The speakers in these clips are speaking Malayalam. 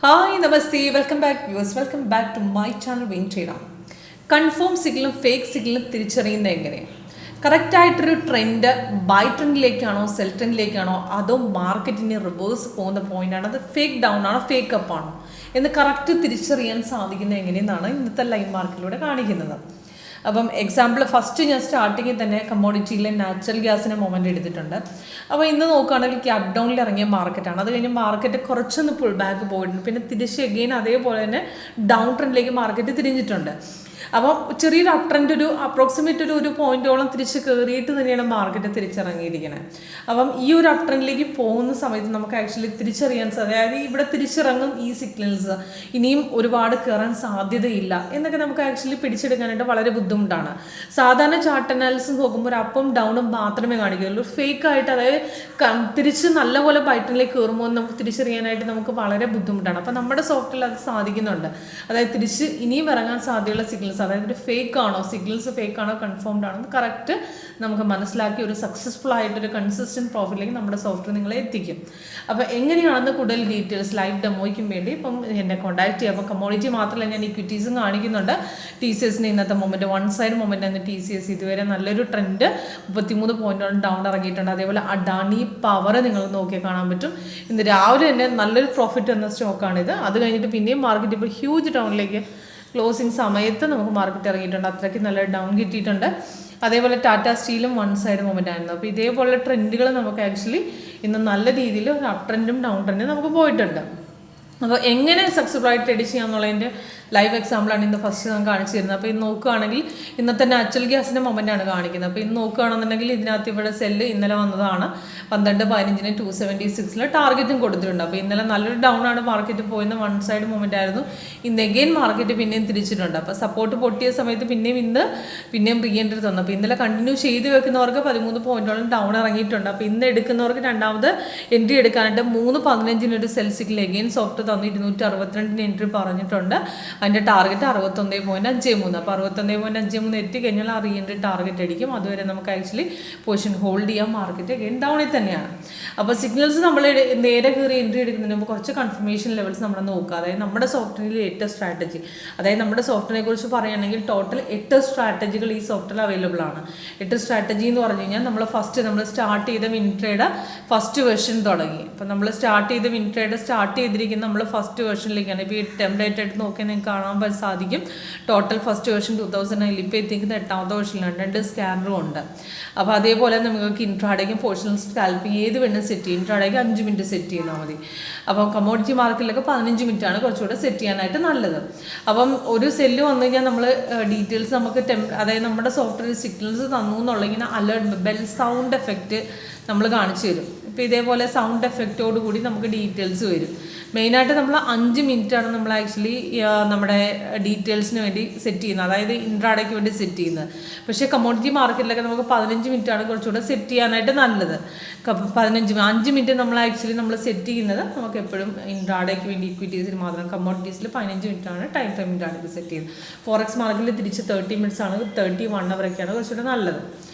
Hi, Namaste, welcome back viewers, welcome back to my channel WinTrader. Confirm signal, fake signal തിരിച്ചറിയുന്നത് എങ്ങനെ? കറക്റ്റായിട്ടൊരു ട്രെൻഡ് ബൈ ട്രെൻഡിലേക്കാണോ സെൽ ട്രെൻഡിലേക്കാണോ അതോ മാർക്കറ്റിന് റിവേഴ്സ് പോകുന്ന പോയിൻ്റാണ്, അത് ഫേക്ക് ഡൗൺ ആണോ ഫേക്ക് അപ്പ് ആണോ എന്ന് കറക്റ്റ് തിരിച്ചറിയാൻ സാധിക്കുന്നത് എങ്ങനെയെന്നാണ് ഇന്നത്തെ ലൈവ് മാർക്കറ്റിലൂടെ കാണിക്കുന്നത്. അപ്പം എക്സാമ്പിൾ ഫസ്റ്റ് ഞാൻ സ്റ്റാർട്ടിങ്ങിൽ തന്നെ കമ്മോഡിറ്റിയിലെ നാച്ചുറൽ ഗ്യാസിൻ്റെ മൊമെൻ്റ് എടുത്തിട്ടുണ്ട്. അപ്പോൾ ഇന്ന് നോക്കുകയാണെങ്കിൽ ക്യാപ് ഡൗണിൽ ഇറങ്ങിയ മാർക്കറ്റാണ്. അത് കഴിഞ്ഞ് മാർക്കറ്റ് കുറച്ചൊന്ന് പുൾ ബാക്ക് പോയിട്ടുണ്ട്, പിന്നെ തിരിച്ച് എഗെയിൻ അതേപോലെ തന്നെ ഡൗൺ ട്രെൻഡിലേക്ക് മാർക്കറ്റ് തിരിഞ്ഞിട്ടുണ്ട്. അപ്പം ചെറിയൊരു അപ് ട്രെൻഡ് ഒരു അപ്രോക്സിമേറ്റ് ഒരു പോയിന്റോളം തിരിച്ച് കയറിയിട്ട് തന്നെയാണ് മാർക്കറ്റ് തിരിച്ചിറങ്ങിയിരിക്കുന്നത്. അപ്പം ഈ ഒരു അപ് ട്രെൻഡിലേക്ക് പോകുന്ന സമയത്ത് നമുക്ക് ആക്ച്വലി തിരിച്ചറിയാൻ അതായത് ഇവിടെ തിരിച്ചിറങ്ങും ഈ സിഗ്നൽസ് ഇനിയും ഒരുപാട് കയറാൻ സാധ്യതയില്ല എന്നൊക്കെ നമുക്ക് ആക്ച്വലി പിടിച്ചെടുക്കാനായിട്ട് വളരെ ബുദ്ധിമുട്ടാണ്. സാധാരണ ചാർട്ട് അനാലിസിസ് നോക്കുമ്പോൾ ഒരു അപ്പും ഡൗണും മാത്രമേ കാണിക്കുകയുള്ളൂ. ഫേക്ക് ആയിട്ട് അതായത് തിരിച്ച് നല്ലപോലെ ബൈറ്റനിലേക്ക് കയറുമ്പോൾ നമുക്ക് തിരിച്ചറിയാനായിട്ട് നമുക്ക് വളരെ ബുദ്ധിമുട്ടാണ്. അപ്പം നമ്മുടെ സോഫ്റ്റ്വെയറിൽ അത് സാധിക്കുന്നുണ്ട്. അതായത് തിരിച്ച് ഇനിയും ഇറങ്ങാൻ സാധ്യതയുള്ള സിഗ്നൽസ്, അതായത് ഒരു ഫേക്ക് ആണോ സിഗ്നൽസ് ഫേക്ക് ആണോ കൺഫേംഡ് ആണോ എന്ന് കറക്റ്റ് നമുക്ക് മനസ്സിലാക്കി ഒരു സക്സസ്ഫുൾ ആയിട്ടൊരു കൺസിസ്റ്റൻറ്റ് പ്രോഫിറ്റിലേക്ക് നമ്മുടെ സോഫ്റ്റ്വെയർ നിങ്ങളെ എത്തിക്കും. അപ്പോൾ എങ്ങനെയാണെന്ന് കൂടുതൽ ഡീറ്റെയിൽസ് ലൈവ് ഡെമോയ്ക്കും വേണ്ടി ഇപ്പം എന്നെ കോൺടാക്ട് ചെയ്യാം. അപ്പോൾ കമ്മോഡിറ്റി മാത്രമല്ല, ഞാൻ ഇക്വിറ്റീസും കാണിക്കുന്നുണ്ട്. ടി സി എസിന് ഇന്നത്തെ മൊമെൻറ്റ് വൺ സൈഡ് മൊമെൻ്റ് ആണ്. ടി സി എസ് ഇതുവരെ നല്ലൊരു ട്രെൻഡ് 33 പോയിന്റോളം ഡൗൺ ഇറങ്ങിയിട്ടുണ്ട്. അതേപോലെ അഡാനി പവർ നിങ്ങൾ നോക്കിയാൽ കാണാൻ പറ്റും. ഇന്ന് രാവിലെ തന്നെ നല്ലൊരു പ്രോഫിറ്റ് എന്ന സ്റ്റോക്കാണിത്. അത് കഴിഞ്ഞിട്ട് പിന്നെയും മാർക്കറ്റ് ഇപ്പോൾ ഹ്യൂജ് ഡൗണിലേക്ക് ക്ലോസിങ് സമയത്ത് നമുക്ക് മാർക്കറ്റ് ഇറങ്ങിയിട്ടുണ്ട്. അത്രയ്ക്ക് നല്ല ഡൗൺ കിട്ടിയിട്ടുണ്ട്. അതേപോലെ ടാറ്റ സ്റ്റീലും വൺ സൈഡ് മൊമെൻ്റ് ആയിരുന്നു. അപ്പോൾ ഇതേപോലെ ട്രെൻഡുകൾ നമുക്ക് ആക്ച്വലി ഇന്ന് നല്ല രീതിയിൽ ഒരു അപ് ട്രെൻഡും ഡൗൺ ട്രെൻഡും നമുക്ക് പോയിട്ടുണ്ട്. അപ്പോൾ എങ്ങനെ സക്സസ്ഫുൾ ആയിട്ട് ട്രേഡ് ചെയ്യാമെന്നുള്ളതിൻ്റെ ലൈവ് എക്സാമ്പിളാണ് ഇന്ന് ഫസ്റ്റ് ഞാൻ കാണിച്ചു തരുന്നത്. അപ്പോൾ ഇന്ന് നോക്കുകയാണെങ്കിൽ ഇന്നത്തെ നാച്ചുറൽ ഗ്യാസിൻ്റെ മൊമെൻ്റാണ് കാണിക്കുന്നത്. അപ്പോൾ ഇന്ന് നോക്കുകയാണെന്നുണ്ടെങ്കിൽ ഇതിനകത്ത് ഇവിടെ സെല്ല് ഇന്നലെ വന്നതാണ് 12:15 276 ടാർഗറ്റും കൊടുത്തിട്ടുണ്ട്. അപ്പോൾ ഇന്നലെ നല്ലൊരു ഡൗൺ ആണ് മാർക്കറ്റ് പോയിരുന്ന വൺ സൈഡ് മൊമെൻ്റ് ആയിരുന്നു. ഇന്ന് എഗെയിൻ മാർക്കറ്റ് പിന്നെയും തിരിച്ചിട്ടുണ്ട്. അപ്പോൾ സപ്പോർട്ട് പൊട്ടിയ സമയത്ത് പിന്നെയും റീ എൻട്രി തന്നു. അപ്പോൾ ഇന്നലെ കണ്ടിന്യൂ ചെയ്ത് വെക്കുന്നവർക്ക് 13 പോയിന്റോളം ഡൗൺ ഇറങ്ങിയിട്ടുണ്ട്. അപ്പോൾ ഇന്ന് എടുക്കുന്നവർക്ക് രണ്ടാമത് എൻട്രി എടുക്കാനായിട്ട് 3:15 ഒരു സെൽ സിഗ്നൽ എഗെയിൻ സോഫ്റ്റ് തന്നു 262 എൻട്രി പറഞ്ഞിട്ടുണ്ട്. അതിൻ്റെ ടാർഗറ്റ് 61.53. അപ്പോൾ 61.53 എത്തിക്കഴിഞ്ഞാൽ ആ റീ എൻട്രി ടാർഗറ്റ് അടിക്കും. അതുവരെ നമുക്ക് ആക്ച്വലി പൊസിഷൻ ഹോൾഡ് ചെയ്യാം. മാർക്കറ്റ് എഗെയിൻ ഡൗണിൽ തന്നെയാണ്. അപ്പോൾ സിഗ്നൽസ് നമ്മൾ നേരെ കയറി എൻട്രി എടുക്കുന്നതിന് മുമ്പ് കുറച്ച് കൺഫർമേഷൻ ലെവൽസ് നമ്മൾ നോക്കുക. അതായത് നമ്മുടെ സോഫ്റ്റ്വെയറിൽ 8 സ്ട്രാറ്റജി, അതായത് നമ്മുടെ സോഫ്റ്റ്വെയറിനെ കുറിച്ച് പറയുകയാണെങ്കിൽ ടോട്ടൽ 8 സ്ട്രാറ്റജികൾ ഈ സോഫ്റ്റ്വെയർ അവൈലബിൾ ആണ്. 8 സ്ട്രാറ്റജി എന്ന് പറഞ്ഞു കഴിഞ്ഞാൽ നമ്മൾ സ്റ്റാർട്ട് ചെയ്ത വിൻട്രേഡ് ഫസ്റ്റ് വെർഷൻ തുടങ്ങി. അപ്പോൾ നമ്മൾ സ്റ്റാർട്ട് ചെയ്ത വിൻട്രേഡ് സ്റ്റാർട്ട് ചെയ്തിരിക്കുന്ന നമ്മൾ ഫസ്റ്റ് വെർഷനിലേക്കാണ്. ഇപ്പോൾ ഈ ടെംപ്ലേറ്റ് ആയിട്ട് നോക്കിയാൽ നിങ്ങൾക്ക് കാണാൻ സാധിക്കും. ടോട്ടൽ ഫസ്റ്റ് വെർഷൻ 2009, ഇപ്പോൾ എത്തിക്കുന്ന 8ാമത്തെ വെർഷനിലാണ്. 2 സ്കാനറും ഉണ്ട്. അപ്പോൾ അതേപോലെ നമുക്ക് ഇൻട്രാഡേക്കും പോർഷണൽ സ്കാൽപ്പിംഗ് ഏത് വേണം സെറ്റ് ചെയ്യും. ഇൻട്രാഡേക്ക് 5 മിനിറ്റ് സെറ്റ് ചെയ്താൽ മതി. അപ്പം കമ്മോഡിറ്റി മാർക്കറ്റിലൊക്കെ 15 മിനിറ്റാണ് കുറച്ചുകൂടെ സെറ്റ് ചെയ്യാനായിട്ട് നല്ലത്. അപ്പം ഒരു സെല്ല് വന്നു കഴിഞ്ഞാൽ നമ്മൾ ഡീറ്റെയിൽസ് നമുക്ക് അതായത് നമ്മുടെ സോഫ്റ്റ്വെയർ സിഗ്നൽസ് തന്നു എന്നുള്ള ഇങ്ങനെ അലേർട്ട് ബെൽ സൗണ്ട് എഫക്റ്റ് നമ്മൾ കാണിച്ചു തരും. ഇപ്പോൾ ഇതേപോലെ സൗണ്ട് എഫക്റ്റോട് കൂടി നമുക്ക് ഡീറ്റെയിൽസ് വരും. മെയിനായിട്ട് നമ്മൾ 5 മിനിറ്റാണ് നമ്മൾ ആക്ച്വലി നമ്മുടെ ഡീറ്റെയിൽസിന് വേണ്ടി സെറ്റ് ചെയ്യുന്നത്, അതായത് ഇൻട്രാഡേക്ക് വേണ്ടി സെറ്റ് ചെയ്യുന്നത്. പക്ഷേ കമ്മോഡിറ്റി മാർക്കറ്റിലൊക്കെ നമുക്ക് 15 മിനിറ്റാണ് കുറച്ചുകൂടെ സെറ്റ് ചെയ്യാനായിട്ട് നല്ലത്. 5 മിനിറ്റ് നമ്മൾ ആക്ച്വലി സെറ്റ് ചെയ്യുന്നത് നമുക്ക് എപ്പോഴും ഇൻട്രാഡേക്ക് വേണ്ടി ഇക്വിറ്റീസിന് മാത്രം. കമ്മോഡിറ്റീസിൽ 15 മിനിറ്റാണ് ടൈം ഫ്രെയിം ഇൻട്രാഡേക്ക് സെറ്റ് ചെയ്യുന്നത്. ഫോറക്സ് മാർക്കറ്റിൽ തിരിച്ച് 30 മിനിറ്റ്സ് ആണ്, 31 അവരൊക്കെയാണ് കുറച്ചുകൂടെ നല്ലത്.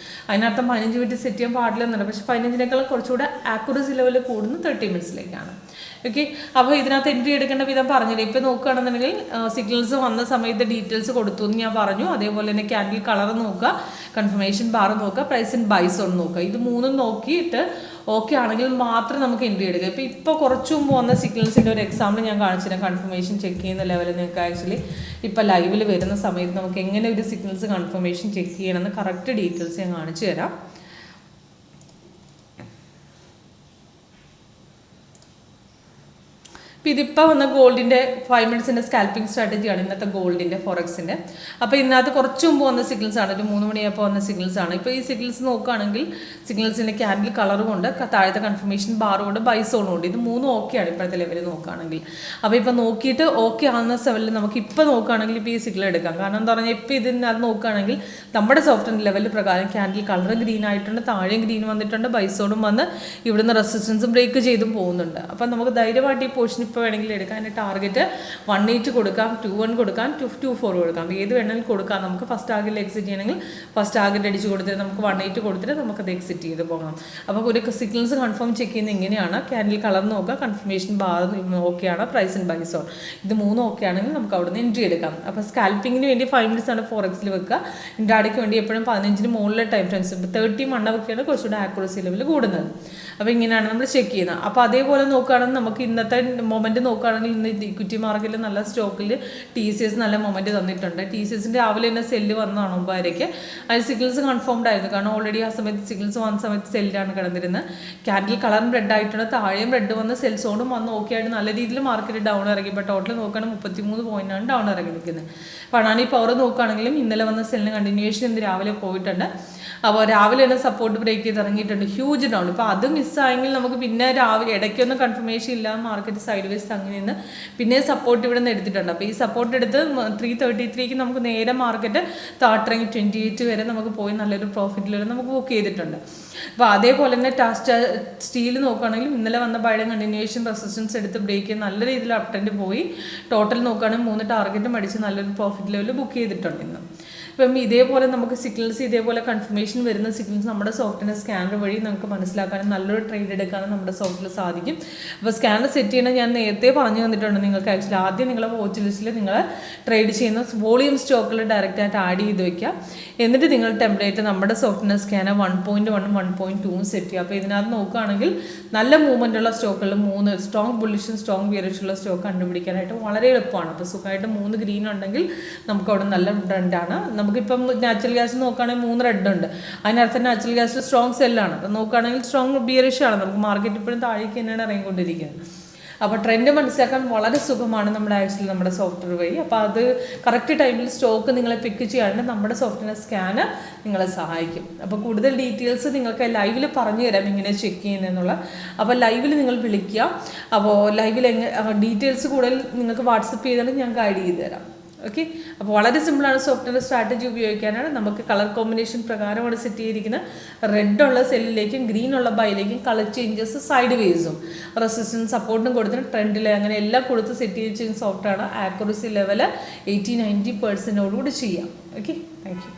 അതിനർത്ഥം 15 മിനിറ്റ് സെറ്റ് ചെയ്യാൻ പാടില്ലെന്നുണ്ട്. പക്ഷേ 15-നേക്കാളും കുറച്ചുകൂടെ ആക്യുറസി ലെവൽ കൂടുന്ന 30 മിനിറ്റ്സിലേക്കാണ്. ഓക്കെ, അപ്പോൾ ഇതിനകത്ത് എൻട്രി എടുക്കേണ്ട വിധം പറഞ്ഞില്ല. ഇപ്പോൾ നോക്കുകയാണെന്നുണ്ടെങ്കിൽ സിഗ്നൽസ് വന്ന സമയത്ത് ഡീറ്റെയിൽസ് കൊടുത്തു എന്ന് ഞാൻ പറഞ്ഞു. അതേപോലെ തന്നെ ക്യാൻഡിൽ കളർ നോക്കുക, കൺഫർമേഷൻ ബാർ നോക്കുക, പ്രൈസ് ഇൻ ബൈ സോൺ നോക്കുക. ഇത് മൂന്നും നോക്കിയിട്ട് ഓക്കെ ആണെങ്കിൽ മാത്രം നമുക്ക് എൻട്രി എടുക്കുക. ഇപ്പോൾ കുറച്ച് മുമ്പ് വന്ന സിഗ്നൽസിൻ്റെ ഒരു എക്സാമ്പിൾ ഞാൻ കാണിച്ചുതരാം. കൺഫർമേഷൻ ചെക്ക് ചെയ്യുന്ന ലെവലിൽ നിങ്ങൾക്ക് ആക്ച്വലി ഇപ്പോൾ ലൈവിൽ വരുന്ന സമയത്ത് നമുക്ക് എങ്ങനെ ഒരു സിഗ്നൽസ് കൺഫർമേഷൻ ചെക്ക് ചെയ്യണമെന്ന് കറക്റ്റ് ഡീറ്റെയിൽസ് ഞാൻ കാണിച്ചു തരാം. അപ്പോൾ ഇതിപ്പോൾ വന്ന ഗോൾഡിൻ്റെ 5 മിനിറ്റ്സിൻ്റെ സ്കാൽപ്പിംഗ് സ്ട്രാറ്റജിയാണ് ഇന്നത്തെ ഗോൾഡിൻ്റെ ഫോറക്സിൻ്റെ. അപ്പോൾ ഇതിനകത്ത് കുറച്ച് മുമ്പ് വന്ന സിഗ്നൽസാണ്, ഒരു 3 മണിയായപ്പോൾ വന്ന സിഗ്നൽസാണ്. ഇപ്പോൾ ഈ സിഗ്നൽസ് നോക്കുകയാണെങ്കിൽ സിഗ്നൽസിൻ്റെ ക്യാൻഡിൽ കളറും ഉണ്ട്, താഴത്തെ കൺഫർമേഷൻ ബാറും ഉണ്ട്, ബൈ സോണും ഉണ്ട്. ഇത് മൂന്നും ഓക്കെയാണ് ഇപ്പോഴത്തെ ലെവലിൽ നോക്കുകയാണെങ്കിൽ. അപ്പോൾ ഇപ്പോൾ നോക്കിയിട്ട് ഓക്കെ ആകുന്ന ലെവലിൽ നമുക്ക് ഇപ്പോൾ നോക്കുകയാണെങ്കിൽ ഇപ്പോൾ ഈ സിഗ്നൽ എടുക്കാം. കാരണം എന്താ പറഞ്ഞാൽ ഇപ്പോൾ ഇതിനകത്ത് നോക്കുകയാണെങ്കിൽ നമ്മുടെ സോഫ്റ്റ്വെയർ ലെവൽ പ്രകാരം ക്യാൻഡിൽ കളർ ഗ്രീൻ ആയിട്ടുണ്ട്, താഴെയും ഗ്രീൻ വന്നിട്ടുണ്ട്, ബൈ സോണും വന്ന് ഇവിടുന്ന് റെസിസ്റ്റൻസ് ബ്രേക്ക് ചെയ്തും പോകുന്നുണ്ട്. അപ്പോൾ നമുക്ക് ധൈര്യമായിട്ട് ഈ പോർഷൻ ഇപ്പോൾ വേണമെങ്കിൽ എടുക്കാം. അതിൻ്റെ ടാർഗറ്റ് 180 കൊടുക്കാം, 21 കൊടുക്കാം, 224 കൊടുക്കാം. ഏത് വേണമെങ്കിലും കൊടുക്കാം. നമുക്ക് ഫസ്റ്റ് ടാർഗറ്റിൽ എക്സിറ്റ് ചെയ്യണമെങ്കിൽ ഫസ്റ്റ് ടാർഗറ്റ് അടിച്ച് കൊടുത്തിട്ട് നമുക്ക് 180 കൊടുത്തിട്ട് നമുക്കത് എക്സിറ്റ് ചെയ്ത് പോകണം. അപ്പോൾ ഒരു സിഗ്നൽസ് കൺഫേം ചെക്ക് ചെയ്യുന്നത് ഇങ്ങനെയാണ്. ക്യാൻഡിൽ കളർ നോക്കുക, കൺഫർമേഷൻ ബാർ ഓക്കെയാണ്, പ്രൈസ് ആൻഡ് ബൈ സോൺ ഇത് മൂന്നും ഓക്കെ ആണെങ്കിൽ നമുക്ക് അവിടെ നിന്ന് എൻട്രി എടുക്കാം. അപ്പോൾ സ്കാൽപ്പിങ്ങിന് വേണ്ടി 5 മിനിറ്റ്സ് ആണ് ഫോറക്സിൽ വെക്കുക. ഇൻട്രാഡേക്ക് വേണ്ടി എപ്പോഴും 15 മുകളിലെ ടൈം ഫ്രെയിംസ് 30 മണ്ണവൊക്കെയാണ് കുറച്ചുകൂടെ ആക്യുറസി ലെവൽ കൂടുന്നത്. അപ്പോൾ ഇങ്ങനെയാണ് നമ്മൾ ചെക്ക് ചെയ്യുന്നത്. അപ്പോൾ അതേപോലെ നോക്കുകയാണെങ്കിൽ നമുക്ക് ഇന്നത്തെ മൊമെൻറ്റ് നോക്കുകയാണെങ്കിൽ ഇന്ന് ഇക്വിറ്റി മാർക്കറ്റിൽ നല്ല സ്റ്റോക്കിൽ TCS നല്ല മൊമെൻറ്റ് തന്നിട്ടുണ്ട്. TCSൻ്റെ രാവിലെ തന്നെ സെല്ല് വന്നതാണ് 9:00. അതിൽ സിഗ്നൽസ് കൺഫേംഡ് ആയിരുന്നു. കാരണം ഓൾറെഡി ആ സമയത്ത് സിഗ്നൽസ് വന്ന സമയത്ത് സെല്ലാണ് കിടന്നിരുന്നത്. ക്യാൻഡിൽ കളറും റെഡ് ആയിട്ടുണ്ട്, താഴെയും റെഡ് വന്ന് സെൽ സോണും വന്ന് ഓക്കെ ആയിട്ട് നല്ല രീതിയിൽ മാർക്കറ്റ് ഡൗൺ ഇറങ്ങി. ഇപ്പോൾ ടോട്ടൽ നോക്കുകയാണെങ്കിൽ 33 പോയിന്റാണ് ഡൗൺ ഇറങ്ങി നിൽക്കുന്നത്. പണാനി പവർ നോക്കുകയാണെങ്കിലും ഇന്നലെ വന്ന സെല്ലിന് കണ്ടിന്യൂവേഷൻ ഇന്ന് രാവിലെ പോയിട്ടുണ്ട്. അപ്പോൾ രാവിലെ തന്നെ സപ്പോർട്ട് ബ്രേക്ക് ചെയ്ത് ഇറങ്ങിയിട്ടുണ്ട്, ഹ്യൂജ് ഡൗൺ. ഇപ്പോൾ അത് മിസ്സായെങ്കിൽ നമുക്ക് പിന്നെ രാവിലെ ഇടയ്ക്കൊന്നും കൺഫർമേഷൻ ഇല്ലാതെ മാർക്കറ്റ് സൈഡ് വേസ് അങ്ങനെ നിന്ന് പിന്നെ സപ്പോർട്ട് ഇവിടെ നിന്ന് എടുത്തിട്ടുണ്ട്. അപ്പോൾ ഈ സപ്പോർട്ട് എടുത്ത് 333ക്ക് നമുക്ക് നേരെ മാർക്കറ്റ് താട്ടിറങ്ങി 28 വരെ നമുക്ക് പോയി നല്ലൊരു പ്രോഫിറ്റിൽ വരെ നമുക്ക് ബുക്ക് ചെയ്തിട്ടുണ്ട്. അപ്പോൾ അതേപോലെ തന്നെ സ്റ്റീൽ നോക്കുകയാണെങ്കിൽ ഇന്നലെ വന്ന ബൈഡൻ കണ്ടിന്യൂവേഷൻ റെസിസ്റ്റൻസ് എടുത്ത് ബ്രേക്ക് ചെയ്ത് നല്ല രീതിയിൽ അപ് ട്രെൻഡ് പോയി. ടോട്ടൽ നോക്കുകയാണെങ്കിൽ 3 ടാർഗറ്റും അടിച്ച് നല്ലൊരു പ്രോഫിറ്റ് ലെവൽ ബുക്ക് ചെയ്തിട്ടുണ്ട് ഇന്ന്. ഇപ്പം ഇതേപോലെ നമുക്ക് സിഗ്നൽസ് ഇതേപോലെ കൺഫർമേഷൻ വരുന്ന സിഗ്നൽസ് നമ്മുടെ സോഫ്റ്റ്വെയർ സ്കാനർ വഴി നമുക്ക് മനസ്സിലാക്കാനും നല്ലൊരു ട്രേഡ് എടുക്കാനും നമ്മുടെ സോഫ്റ്റ്വെയർ സാധിക്കും. അപ്പോൾ സ്കാനർ സെറ്റ് ചെയ്യണം ഞാൻ നേരത്തെ പറഞ്ഞു തന്നിട്ടുണ്ട് നിങ്ങൾക്ക്. ആക്ച്വലി ആദ്യം നിങ്ങളെ വാച്ച് ലിസ്റ്റിൽ നിങ്ങൾ ട്രേഡ് ചെയ്യുന്ന വോളിയം സ്റ്റോക്കിൽ ഡയറക്റ്റായിട്ട് ആഡ് ചെയ്ത് വയ്ക്കുക. എന്നിട്ട് നിങ്ങൾ ടെംപ്ലേറ്റ് നമ്മുടെ സോഫ്റ്റ്വെയർ സ്കാനർ 1.1 1.2 സെറ്റ് ചെയ്യുക. അപ്പോൾ ഇതിനകത്ത് നോക്കുകയാണെങ്കിൽ നല്ല മൂവ്മെൻ്റ് ഉള്ള സ്റ്റോക്കുകളിൽ 3 സ്ട്രോങ് ബുള്ളിഷും സ്ട്രോങ് ബിയറിഷുള്ള സ്റ്റോക്ക് കണ്ടുപിടിക്കാനായിട്ട് വളരെ എളുപ്പമാണ്. അപ്പോൾ സുഖമായിട്ട് 3 ഗ്രീൻ ഉണ്ടെങ്കിൽ നമുക്ക് അവിടെ നല്ല ട്രെൻഡാണ്. നമുക്കിപ്പം നാച്ചുറൽ ഗ്യാസ് നോക്കുകയാണെങ്കിൽ 3 റെഡ് ഉണ്ട്. അതിനർത്ഥം നാച്ചുറൽ ഗ്യാസ് സ്ട്രോങ് സെല്ലാണ്. അപ്പം നോക്കുകയാണെങ്കിൽ സ്ട്രോങ് ബിയറിഷാണ്. നമുക്ക് മാർക്കറ്റ് ഇപ്പോഴും താഴേക്ക് തന്നെയാണ് ഇറങ്ങിക്കൊണ്ടിരിക്കുന്നത്. അപ്പോൾ ട്രെൻഡ് മനസ്സിലാക്കാൻ വളരെ സുഖമാണ് നമ്മുടെ സോഫ്റ്റ്വെയർ വഴി. അപ്പോൾ അത് കറക്റ്റ് ടൈമിൽ സ്റ്റോക്ക് നിങ്ങളെ പിക്ക് ചെയ്യാണ്ട് നമ്മുടെ സോഫ്റ്റ്വെയർ സ്കാനർ നിങ്ങളെ സഹായിക്കും. അപ്പോൾ കൂടുതൽ ഡീറ്റെയിൽസ് നിങ്ങൾക്ക് ലൈവിൽ പറഞ്ഞു തരാം എങ്ങനെ ചെക്ക് ചെയ്യുന്നതെന്നുള്ള. അപ്പോൾ ലൈവിൽ നിങ്ങൾ വിളിക്കുക. അപ്പോൾ ലൈവിൽ ഡീറ്റെയിൽസ് കൂടുതൽ നിങ്ങൾക്ക് വാട്സപ്പ് ചെയ്താൽ ഞാൻ ഗൈഡ് ചെയ്ത് തരാം. ഓക്കെ. അപ്പോൾ വളരെ സിമ്പിളാണ് സോഫ്റ്റ്വെയർ സ്ട്രാറ്റജി ഉപയോഗിക്കാനാണ്. നമുക്ക് കളർ കോമ്പിനേഷൻ പ്രകാരമാണ് സെറ്റ് ചെയ്തിരിക്കുന്നത്. റെഡ് ഉള്ള സെല്ലിലേക്കും ഗ്രീൻ ഉള്ള ബൈയിലേക്കും കളർ ചേഞ്ചസ് സൈഡ് വേസും റെസിസ്റ്റൻസ് സപ്പോർട്ടും കൊടുത്തിട്ട് ട്രെൻഡിൽ അങ്ങനെ എല്ലാം കൊടുത്ത് സെറ്റ് ചെയ്ത് ചെയ്യുന്ന സോഫ്റ്റ്വെയർ ആണ്. ആക്യുറസി ലെവൽ 80-90% ചെയ്യാം. Okay, thank you.